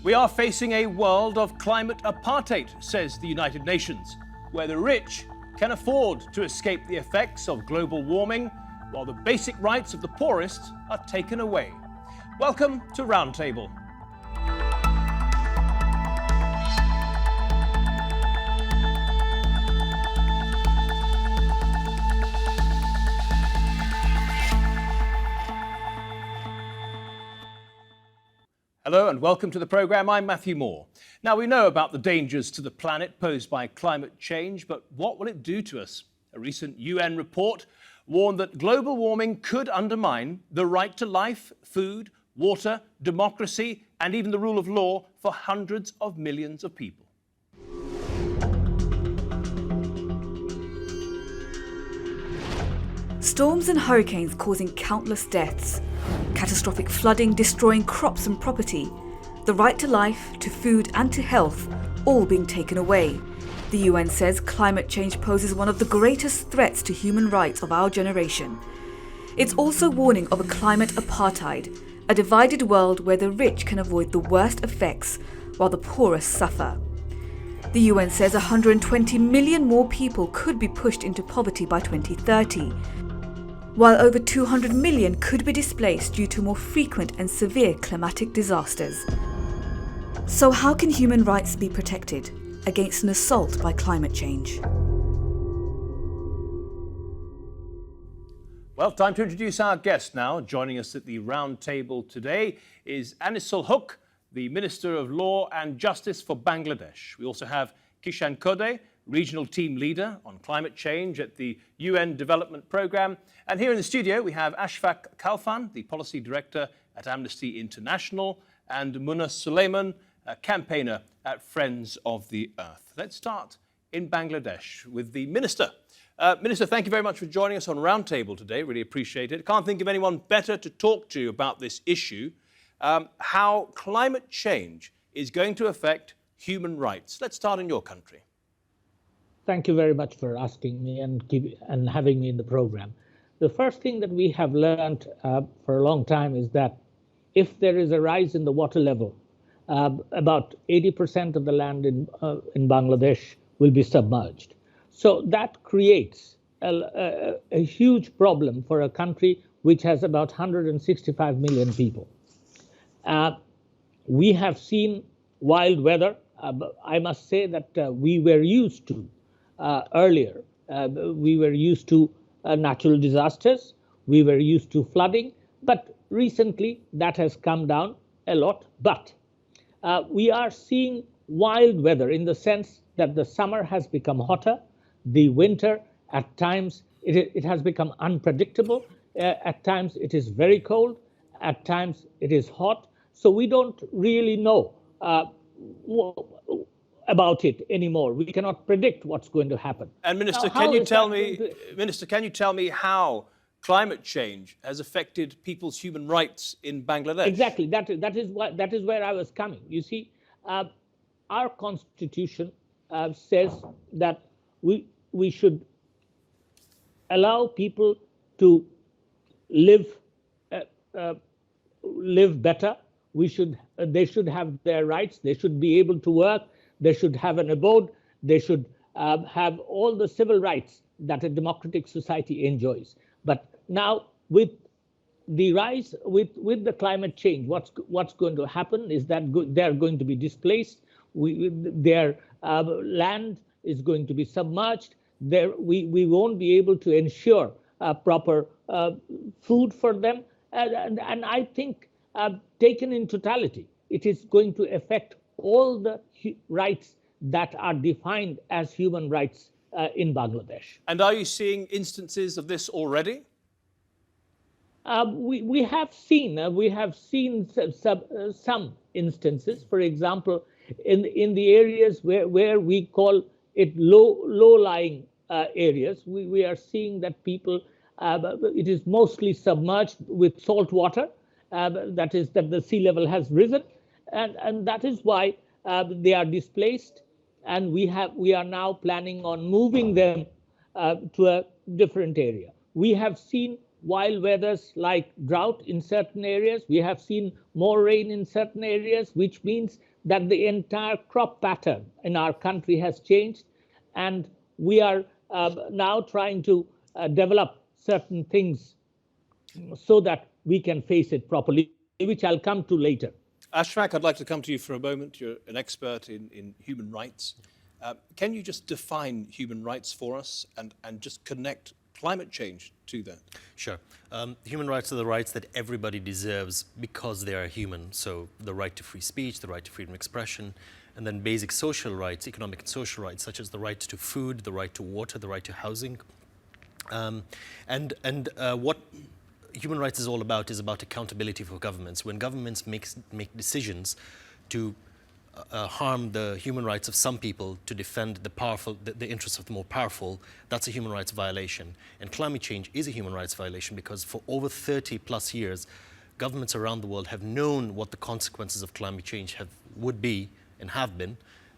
We are facing a world of climate apartheid, says the United Nations, where the rich can afford to escape the effects of global warming, while the basic rights of the poorest are taken away. Welcome to Roundtable. Hello and welcome to the programme. I'm Matthew Moore. Now, we know about the dangers to the planet posed by climate change, but what will it do to us? A recent UN report warned that global warming could undermine the right to life, food, water, democracy, and even the rule of law for hundreds of millions of people. Storms and hurricanes causing countless deaths, catastrophic flooding destroying crops and property, the right to life, to food and to health all being taken away. The UN says climate change poses one of the greatest threats to human rights of our generation. It's also warning of a climate apartheid, a divided world where the rich can avoid the worst effects while the poorest suffer. The UN says 120 million more people could be pushed into poverty by 2030, while over 200 million could be displaced due to more frequent and severe climatic disasters. So how can human rights be protected against an assault by climate change? Well, time to introduce our guest now. Joining us at the round table today is Anisul, the Minister of Law and Justice for Bangladesh. We also have Kishan, Khoday, Regional Team Leader on Climate Change at the UN Development Programme. And here in the studio, we have Ashfaq Khalfan, the Policy Director at Amnesty International, and Suleiman, a campaigner at Friends of the Earth. Let's start in Bangladesh with the Minister. Minister, thank you very much for joining us on Roundtable today. Really appreciate it. Can't think of anyone better to talk to about this issue, how climate change is going to affect human rights. Let's start in your country. Thank you very much for asking me and having me in the program. The first thing that we have learned for a long time is that if there is a rise in the water level, about 80% of the land in Bangladesh will be submerged. So that creates a huge problem for a country which has about 165 million people. We have seen wild weather. I must say that we were used to earlier. We were used to natural disasters. We were used to flooding. But recently, that has come down a lot. But we are seeing wild weather in the sense that the summer has become hotter. The winter, at times, it has become unpredictable. At times, it is very cold. At times, it is hot. So we don't really know about it anymore. We cannot predict what's going to happen. And Minister, can you tell me how climate change has affected people's human rights in Bangladesh? Exactly. That is where I was coming. You see, our constitution says that we should allow people to live better. They should have their rights. They should be able to work. They should have an abode. They should have all the civil rights that a democratic society enjoys. But now, with the rise, with the climate change, what's going to happen is that they're going to be displaced. Their land is going to be submerged. We won't be able to ensure proper food for them. And I think, taken in totality, it is going to affect all the rights that are defined as human rights in Bangladesh. And are you seeing instances of this already? We have seen some instances. For example, in the areas where we call it low-lying areas, we are seeing that people, it is mostly submerged with salt water. That is that the sea level has risen, and that is why they are displaced, and we are now planning on moving them to a different area. We have seen wild weathers like drought in certain areas. We have seen more rain in certain areas, which means that the entire crop pattern in our country has changed, and we are now trying to develop certain things so that we can face it properly, which I'll come to later. Ashfaq, I'd like to come to you for a moment. You're an expert in human rights. Can you just define human rights for us and just connect climate change to that? Sure. Human rights are the rights that everybody deserves because they are human. So the right to free speech, the right to freedom of expression, and then basic social rights, economic and social rights, such as the right to food, the right to water, the right to housing. What human rights is all about is about accountability for governments. When governments make decisions to harm the human rights of some people to defend the powerful, the interests of the more powerful, that's a human rights violation. And climate change is a human rights violation because for over 30 plus years, governments around the world have known what the consequences of climate change would be and have been,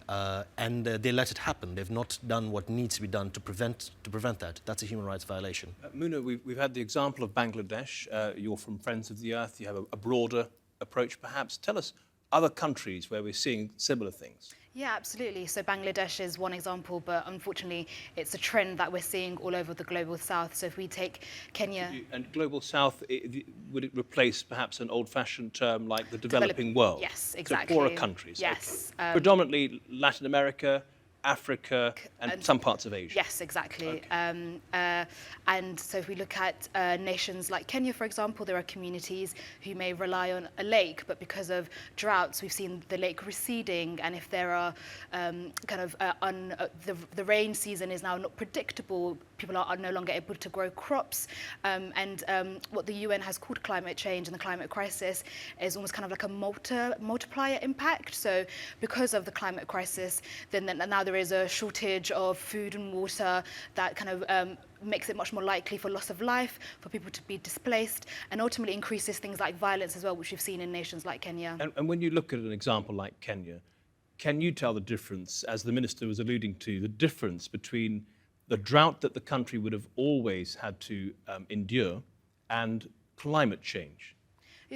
and they let it happen. They've not done what needs to be done to prevent that. That's a human rights violation. Muna, we've had the example of Bangladesh. You're from Friends of the Earth. You have a broader approach, perhaps. Tell us other countries where we're seeing similar things. Yeah, absolutely. So Bangladesh is one example, but unfortunately, it's a trend that we're seeing all over the global south. So if we take Kenya... And global south, would it replace perhaps an old-fashioned term like the developing world? Yes, exactly. So poorer countries. Yes. Okay. Predominantly Latin America, Africa, and some parts of Asia. Yes, exactly. Okay. And so if we look at nations like Kenya, for example, there are communities who may rely on a lake, but because of droughts, we've seen the lake receding. And if there are the rain season is now not predictable, people are no longer able to grow crops. What the UN has called climate change and the climate crisis is almost kind of like a multiplier impact. So because of the climate crisis, then now there is a shortage of food and water that kind of makes it much more likely for loss of life, for people to be displaced, and ultimately increases things like violence as well, which we've seen in nations like Kenya. And when you look at an example like Kenya, can you tell the difference, as the Minister was alluding to, the difference between the drought that the country would have always had to endure and climate change?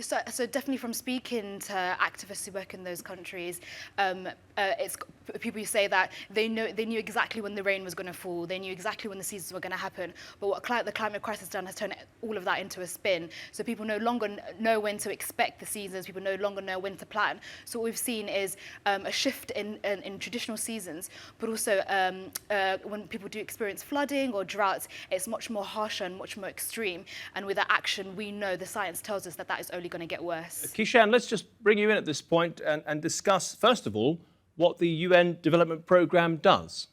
So definitely from speaking to activists who work in those countries, it's people who say that they knew exactly when the rain was going to fall, they knew exactly when the seasons were going to happen. But what the climate crisis has done has turned all of that into a spin. So people no longer know when to expect the seasons. People no longer know when to plan. So what we've seen is a shift in traditional seasons, but also when people do experience flooding or droughts, it's much more harsher and much more extreme. And with that action, we know the science tells us that is only going to get worse. Kishan, let's just bring you in at this point and discuss, first of all, what the UN Development Programme does.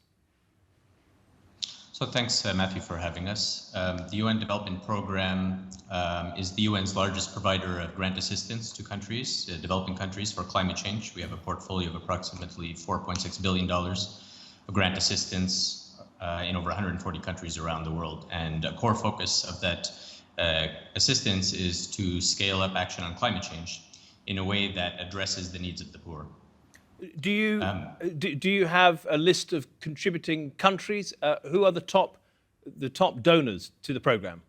So thanks, Matthew, for having us. The UN Development Programme is the UN's largest provider of grant assistance to countries, developing countries, for climate change. We have a portfolio of approximately $4.6 billion of grant assistance in over 140 countries around the world. And a core focus of that assistance is to scale up action on climate change in a way that addresses the needs of the poor. Do you have a list of contributing countries? Who are the top donors to the program?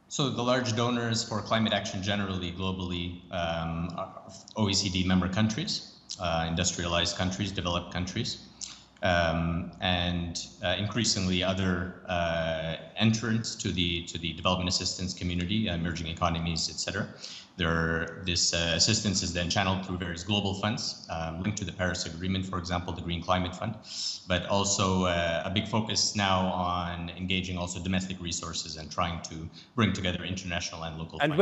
So the large donors for climate action generally globally are OECD member countries, industrialized countries, developed countries, and increasingly other entrants to the development assistance community, emerging economies, etc. This assistance is then channeled through various global funds linked to the Paris Agreement, for example, the Green Climate Fund, but also a big focus now on engaging also domestic resources and trying to bring together international and local and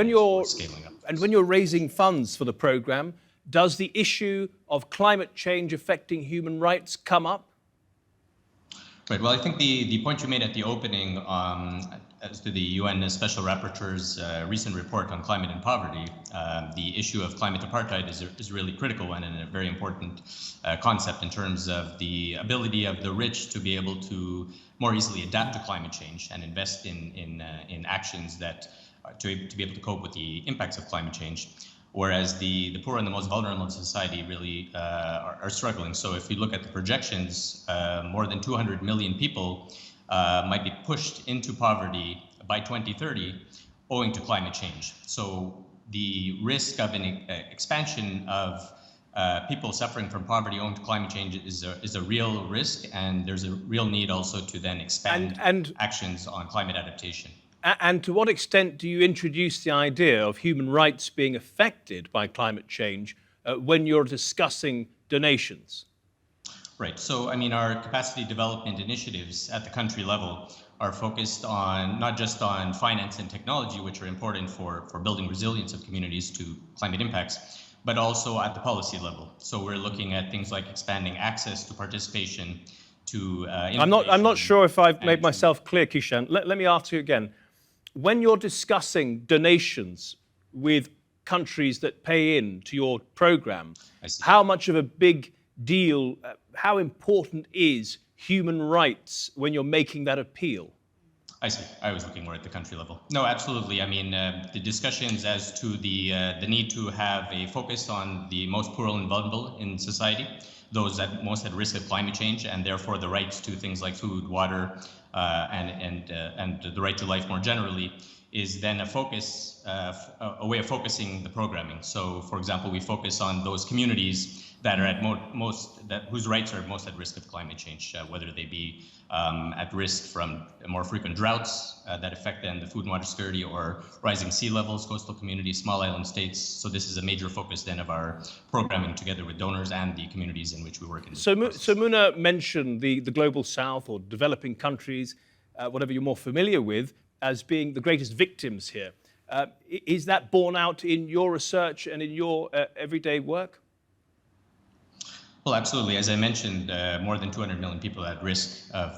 scaling up. And when you're raising funds for the program, does the issue of climate change affecting human rights come up? Right. Well, I think the point you made at the opening as to the UN Special Rapporteur's recent report on climate and poverty, the issue of climate apartheid is a really critical one and a very important concept in terms of the ability of the rich to be able to more easily adapt to climate change and invest in actions that to be able to cope with the impacts of climate change. Whereas the poor and the most vulnerable in society really are struggling. So if you look at the projections, more than 200 million people might be pushed into poverty by 2030 owing to climate change. So the risk of an expansion of people suffering from poverty owing to climate change is a real risk, and there's a real need also to then expand actions on climate adaptation. And to what extent do you introduce the idea of human rights being affected by climate change when you're discussing donations? Right. So, I mean, our capacity development initiatives at the country level are focused on not just on finance and technology, which are important for building resilience of communities to climate impacts, but also at the policy level. So we're looking at things like expanding access to participation, to I'm not sure if I've made myself clear, Kishan. Let me ask you again. When you're discussing donations with countries that pay in to your program, how much of a big deal, how important is human rights when you're making that appeal? I see. I was looking more at the country level. No, absolutely. I mean, the discussions as to the need to have a focus on the most poor and vulnerable in society, those that most at risk of climate change, and therefore the rights to things like food, water, and the right to life more generally, is then a focus, a way of focusing the programming. So, for example, we focus on those communities that are at whose rights are most at risk of climate change, whether they be at risk from more frequent droughts that affect then the food and water security, or rising sea levels, coastal communities, small island states. So this is a major focus then of our programming together with donors and the communities in which we work in. So Muna mentioned the Global South or developing countries, whatever you're more familiar with, as being the greatest victims here. Is that borne out in your research and in your everyday work? Well, absolutely. As I mentioned, more than 200 million people at risk of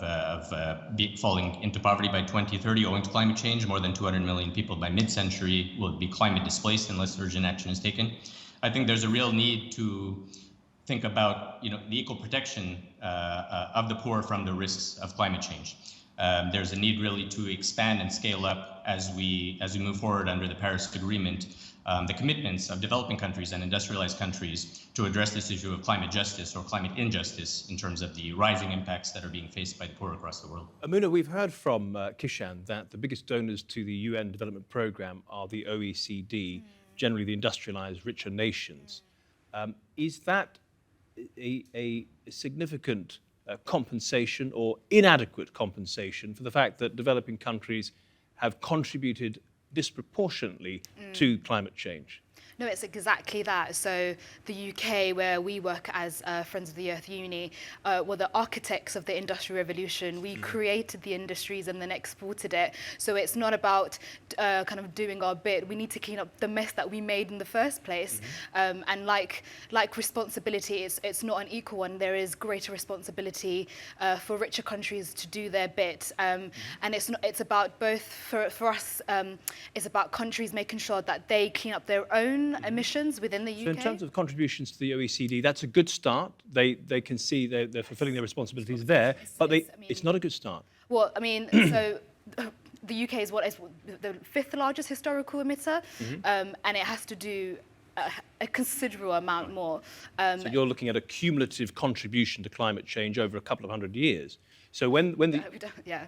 falling into poverty by 2030 owing to climate change. More than 200 million people by mid-century will be climate displaced unless urgent action is taken. I think there's a real need to think about, the equal protection of the poor from the risks of climate change. There's a need really to expand and scale up as we move forward under the Paris Agreement, the commitments of developing countries and industrialized countries to address this issue of climate justice or climate injustice in terms of the rising impacts that are being faced by the poor across the world. Amuna, we've heard from Kishan that the biggest donors to the UN Development Programme are the OECD, generally the industrialized richer nations. Is that a significant compensation or inadequate compensation for the fact that developing countries have contributed disproportionately to climate change? No, it's exactly that. So the UK, where we work as Friends of the Earth Uni, were the architects of the Industrial Revolution. We created the industries and then exported it. So it's not about kind of doing our bit. We need to clean up the mess that we made in the first place. And like responsibility, it's not an equal one. There is greater responsibility for richer countries to do their bit. And it's about both, for us, it's about countries making sure that they clean up their own emissions within the UK. So in terms of contributions to the OECD, that's a good start. They can see they're fulfilling their responsibilities there, but it's not a good start. Well, I mean, so the UK is the fifth largest historical emitter, and it has to do a considerable amount more. So you're looking at a cumulative contribution to climate change over a couple of hundred years. So when the yeah.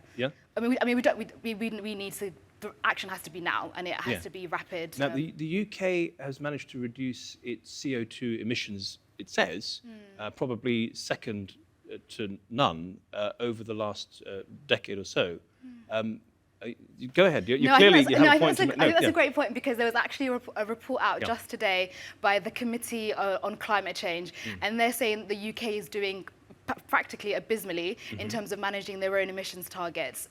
I mean, we need to. The action has to be now, and it has to be rapid. Now, the UK has managed to reduce its CO2 emissions, it says, probably second to none over the last decade or so. Go ahead. You clearly have a point to make. I think that's a great point, because there was actually a report out just today by the Committee on Climate Change, and they're saying the UK is doing practically abysmally in terms of managing their own emissions targets.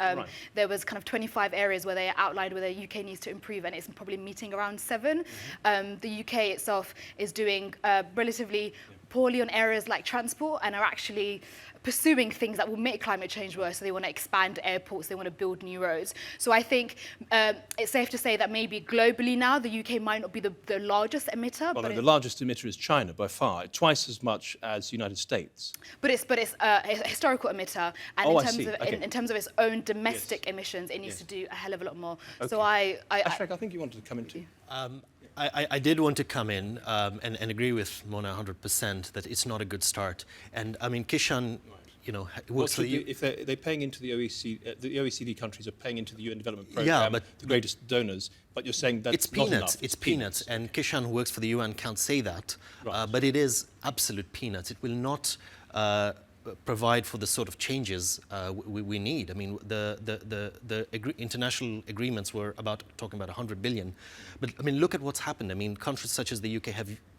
There was kind of 25 areas where they outlined where the UK needs to improve, and it's probably meeting around 7. The UK itself is doing relatively poorly on areas like transport, and are actually pursuing things that will make climate change worse. So they want to expand airports, they want to build new roads. So I think it's safe to say that maybe globally now, the UK might not be the largest emitter. Well, the largest emitter is China by far, twice as much as the United States. But it's a historical emitter, and in terms of its own domestic emissions, it needs to do a hell of a lot more. Okay. So Ashfaq, I think you wanted to come in too. I did want to come in and agree with Mona 100% that it's not a good start. And I mean, Kishan works for if they're paying into the OECD countries are paying into the UN Development Programme, but the greatest donors, but you're saying that's not enough. It's peanuts, and Kishan, who works for the UN, can't say that, but it is absolute peanuts. It will not provide for the sort of changes we need. I mean, the international agreements were talking about 100 billion, but I mean, look at what's happened. I mean, countries such as the UK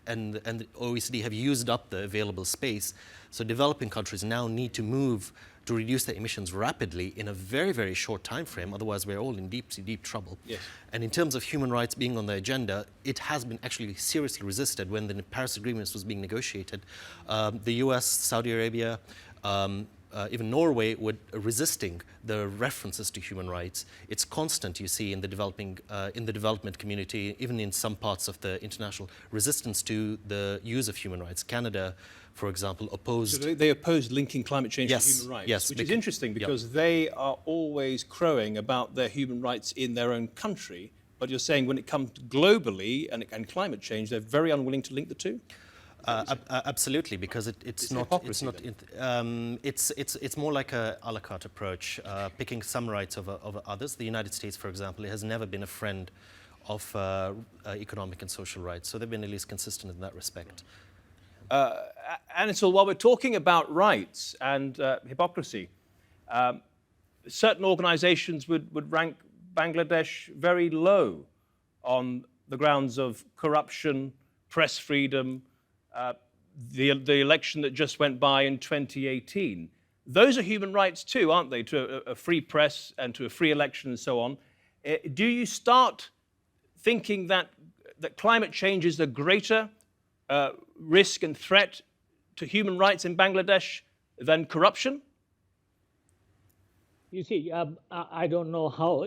and the OECD have used up the available space. So developing countries now need to move to reduce their emissions rapidly in a very, very short time frame. Otherwise, we're all in deep trouble. Yes. And in terms of human rights being on the agenda, it has been actually seriously resisted when the Paris Agreement was being negotiated. The US, Saudi Arabia, even Norway were resisting the references to human rights. It's constant, you see, in the development community, even in some parts of the international resistance to the use of human rights. Canada, for example, opposed. So they opposed linking climate change to human rights, which is interesting because they are always crowing about their human rights in their own country. But you're saying when it comes globally and climate change, they're very unwilling to link the two. Absolutely, because it's more like a la carte approach, picking some rights over others. The United States, for example, has never been a friend of economic and social rights, so they've been at least consistent in that respect. Anisul, while we're talking about rights and hypocrisy, certain organizations would rank Bangladesh very low on the grounds of corruption, press freedom, the election that just went by in 2018. Those are human rights too, aren't they, to a free press and to a free election and so on. Do you start thinking that climate change is a greater risk and threat to human rights in Bangladesh than corruption? You see, I don't know how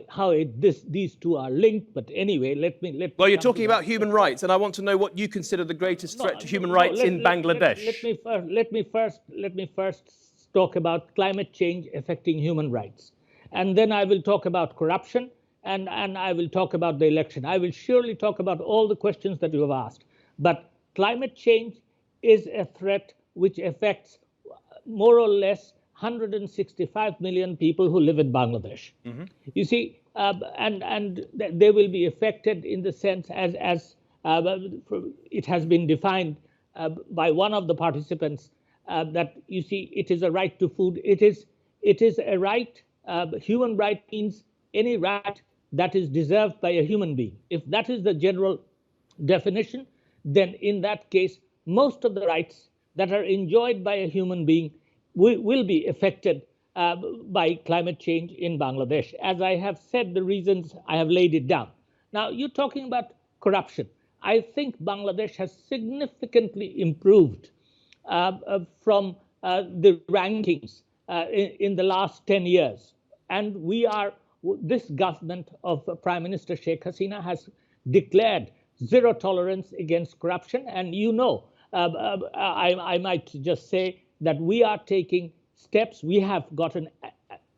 these two are linked, but anyway, let me. Well, you're talking about human rights, and I want to know what you consider the greatest threat to human rights in Bangladesh. Let me first talk about climate change affecting human rights, and then I will talk about corruption, and I will talk about the election. I will surely talk about all the questions that you have asked, but climate change is a threat which affects more or less 165 million people who live in Bangladesh. Mm-hmm. You see, and they will be affected in the sense as it has been defined by one of the participants that, you see, it is a right to food. It is a right. Human right means any right that is deserved by a human being. If that is the general definition, then in that case, most of the rights that are enjoyed by a human being will be affected by climate change in Bangladesh. As I have said, the reasons I have laid it down. Now, you're talking about corruption. I think Bangladesh has significantly improved from the rankings in the last 10 years. And this government of Prime Minister Sheikh Hasina has declared zero tolerance against corruption. And you know, I might just say that we are taking steps. We have got an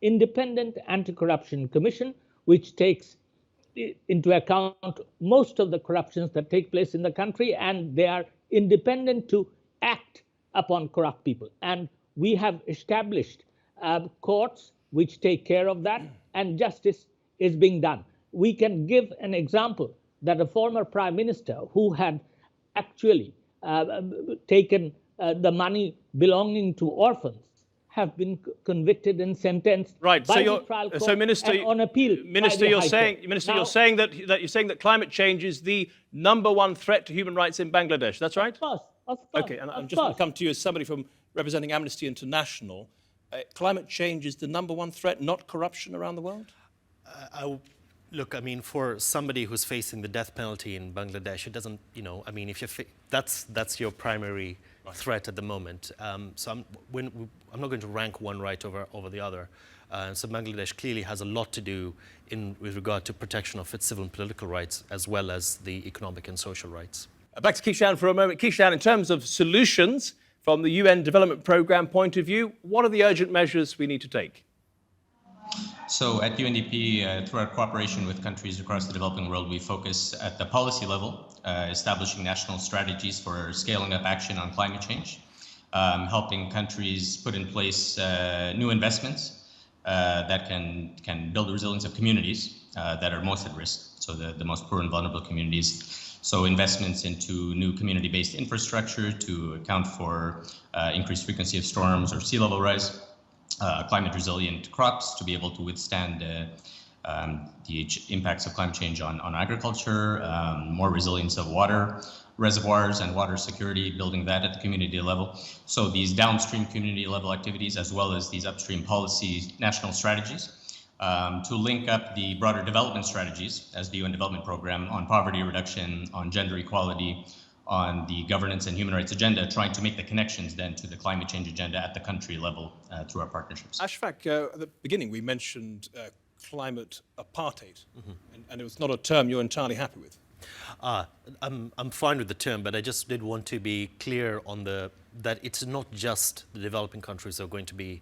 independent anti-corruption commission, which takes into account most of the corruptions that take place in the country, and they are independent to act upon corrupt people. And we have established courts which take care of that, and justice is being done. We can give an example that a former prime minister who had actually taken the money belonging to orphans have been convicted and sentenced by the trial court Minister, and on appeal. Minister, you're saying that climate change is the #1 threat to human rights in Bangladesh. That's right? Of course. Okay, and I'm just going to come to you as somebody from representing Amnesty International. Climate change is the #1 threat, not corruption around the world? Look, I mean, for somebody who's facing the death penalty in Bangladesh, it doesn't, I mean, if that's your primary threat at the moment. So I'm not going to rank one right over the other. So Bangladesh clearly has a lot to do with regard to protection of its civil and political rights, as well as the economic and social rights. Back to Kishan for a moment. Kishan, in terms of solutions from the UN Development Programme point of view, what are the urgent measures we need to take? So at UNDP, through our cooperation with countries across the developing world, we focus at the policy level, establishing national strategies for scaling up action on climate change. helping countries put in place new investments that can build the resilience of communities that are most at risk, so the most poor and vulnerable communities. So investments into new community-based infrastructure to account for increased frequency of storms or sea level rise, climate resilient crops to be able to withstand the impacts of climate change on agriculture, more resilience of water reservoirs and water security, building that at the community level. So these downstream community level activities, as well as these upstream policy national strategies, to link up the broader development strategies as the UN Development Programme on poverty reduction, on gender equality, on the governance and human rights agenda, trying to make the connections then to the climate change agenda at the country level through our partnerships. Ashfaq, at the beginning we mentioned climate apartheid, and it was not a term you're entirely happy with. I'm fine with the term, but I just did want to be clear on that it's not just the developing countries that are going to be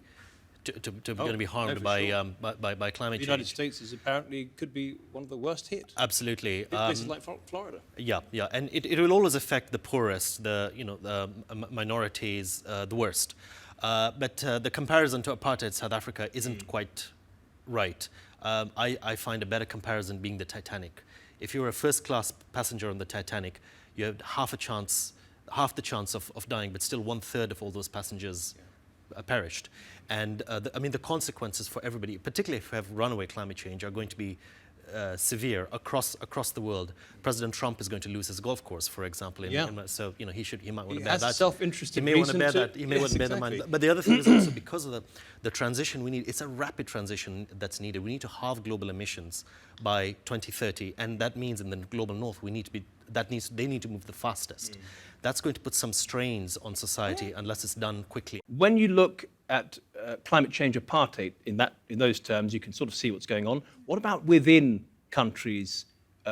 going to be harmed by climate change. The United States is apparently could be one of the worst hit. Absolutely. Places like Florida. Yeah, and it will always affect the poorest, the minorities, the worst. But the comparison to apartheid South Africa isn't quite right. I find a better comparison being the Titanic. If you're a first-class passenger on the Titanic, you have half the chance of dying, but still 1/3 of all those passengers perished. And the consequences for everybody, particularly if we have runaway climate change, are going to be severe across the world. President Trump is going to lose his golf course, for example. So he might want to bear that. He has self-interested He may want to bear that. He may want to bear the mind. But the other thing is also because of the transition we need. It's a rapid transition that's needed. We need to halve global emissions by 2030, and that means in the global north they need to move the fastest. That's going to put some strains on society unless it's done quickly. When you look at climate change apartheid in those terms, you can sort of see what's going on. What about within countries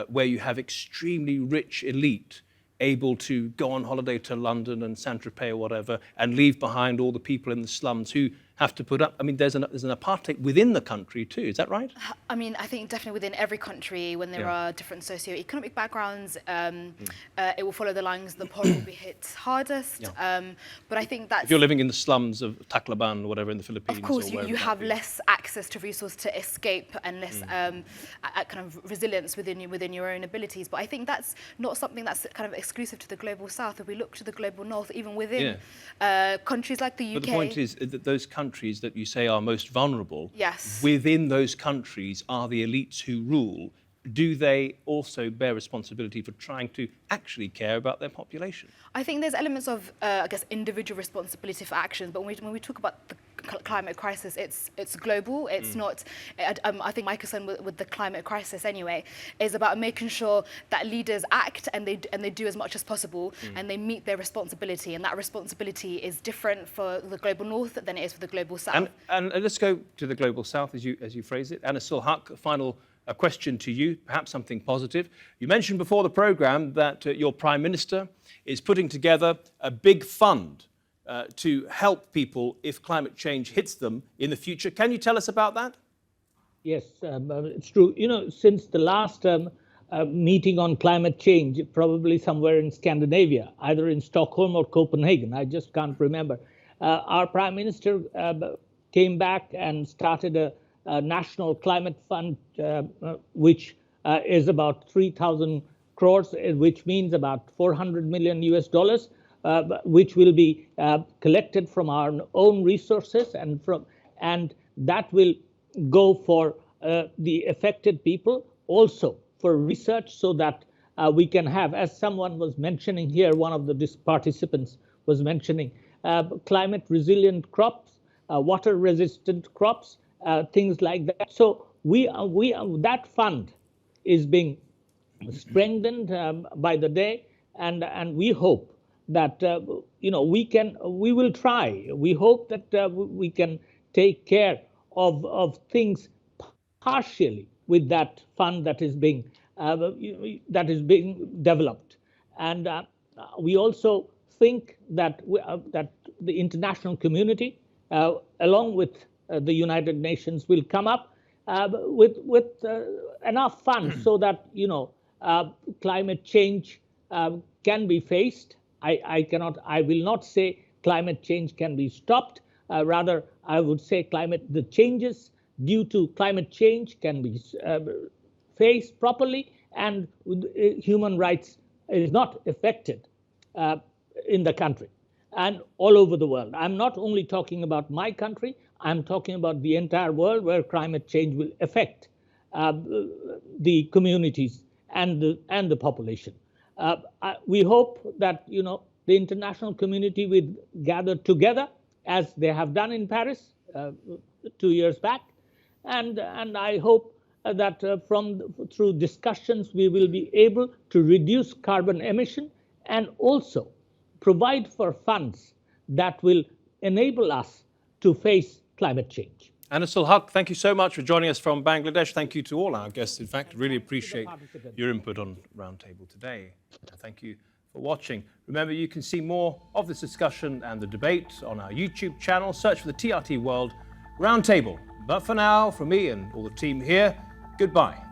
where you have extremely rich elite able to go on holiday to London and Saint-Tropez or whatever and leave behind all the people in the slums who have to put up? I mean, there's an apartheid within the country too, is that right? I mean, I think definitely within every country, when there are different socio-economic backgrounds, it will follow the lines the poor will be hit hardest. But I think that's... If you're living in the slums of Tacloban or whatever in the Philippines... Of course, you have less access to resources to escape and less kind of resilience within your own abilities. But I think that's not something that's kind of exclusive to the global south. If we look to the global north, even within countries like the UK... But the point is that those countries that you say are most vulnerable, yes, within those countries are the elites who rule. Do they also bear responsibility for trying to actually care about their population? I think there's elements of, I guess, individual responsibility for actions. But when we talk about the climate crisis, it's global. It's not. I think my concern with the climate crisis, anyway, is about making sure that leaders act and they do as much as possible and they meet their responsibility. And that responsibility is different for the global north than it is for the global south. And let's go to the global south, as you phrase it. Anisul Haq, a question to you, perhaps something positive. You mentioned before the programme that your Prime Minister is putting together a big fund to help people if climate change hits them in the future. Can you tell us about that? Yes, it's true. Since the last meeting on climate change, probably somewhere in Scandinavia, either in Stockholm or Copenhagen, I just can't remember, our Prime Minister came back and started a national climate fund, which is about 3,000 crores, which means about $400 million US, which will be collected from our own resources, and that will go for the affected people, also for research, so that we can have, as someone was mentioning here, one of the participants was mentioning, climate resilient crops, water resistant crops, things like that. So that fund is being strengthened by the day, and we hope that we will try. We hope that we can take care of things partially with that fund that is being developed, and we also think that the international community, along with the United Nations, will come up with enough funds so that climate change can be faced. I will not say climate change can be stopped. Rather, I would say the changes due to climate change can be faced properly, and human rights is not affected in the country and all over the world. I'm not only talking about my country, I'm talking about the entire world where climate change will affect the communities and the population. We hope that the international community will gather together as they have done in Paris 2 years back, and I hope that through discussions we will be able to reduce carbon emission and also provide for funds that will enable us to face climate change. Anisul Huq, thank you so much for joining us from Bangladesh. Thank you to all our guests. In fact, really appreciate your input on Roundtable today. Thank you for watching. Remember, you can see more of this discussion and the debate on our YouTube channel. Search for the TRT World Roundtable. But for now, from me and all the team here, goodbye.